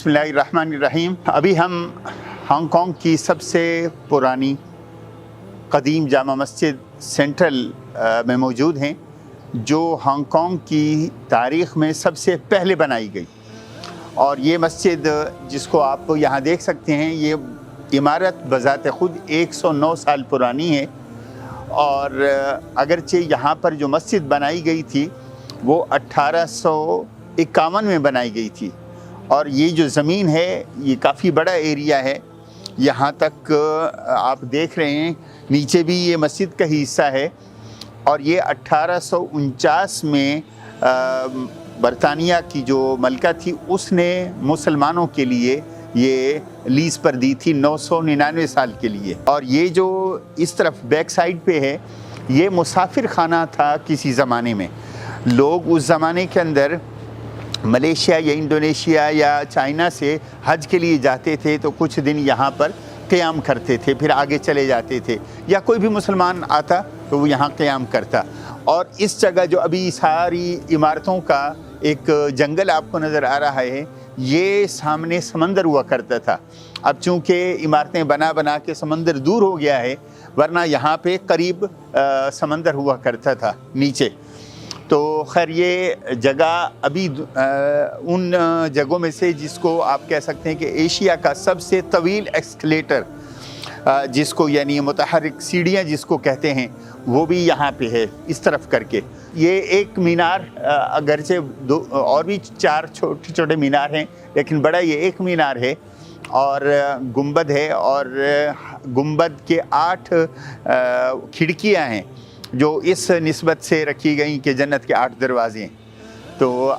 बिस्मिल्लाहिर्रहमानिर्रहीम। अभी हम हांगकांग की सबसे पुरानी कदीम जामा मस्जिद सेंट्रल में मौजूद हैं, जो हांगकांग की तारीख़ में सबसे पहले बनाई गई। और ये मस्जिद जिसको आप यहाँ देख सकते हैं, ये इमारत बज़ात ख़ुद 109 साल पुरानी है। और अगरचे यहाँ पर जो मस्जिद बनाई गई थी वो 1851 में बनाई गई थी। और ये जो ज़मीन है ये काफ़ी बड़ा एरिया है। यहाँ तक आप देख रहे हैं, नीचे भी ये मस्जिद का ही हिस्सा है। और ये 1849 में बरतानिया की जो मलका थी उसने मुसलमानों के लिए ये लीज़ पर दी थी 999 साल के लिए। और ये जो इस तरफ बैक साइड पे है, ये मुसाफिर खाना था किसी ज़माने में। लोग उस ज़माने के अंदर मलेशिया या इंडोनेशिया या चाइना से हज के लिए जाते थे तो कुछ दिन यहाँ पर क़याम करते थे, फिर आगे चले जाते थे, या कोई भी मुसलमान आता तो वो यहाँ क़याम करता। और इस जगह जो अभी सारी इमारतों का एक जंगल आपको नज़र आ रहा है, ये सामने समंदर हुआ करता था। अब चूँकि इमारतें बना बना के समंदर दूर हो गया है, वरना यहाँ पे करीब समंदर हुआ करता था नीचे। तो खैर ये जगह अभी उन जगहों में से जिसको आप कह सकते हैं कि एशिया का सबसे तवील एस्केलेटर, जिसको यानी मुतहर्रिक सीढ़ियाँ जिसको कहते हैं, वो भी यहाँ पे है इस तरफ करके। ये एक मीनार, अगरचे दो और भी 4 छोटे छोटे मीनार हैं, लेकिन बड़ा ये एक मीनार है। और गुंबद है, और गुंबद के 8 खिड़कियाँ हैं जो इस निस्बत से रखी गई कि जन्नत के 8 दरवाजे हैं। तो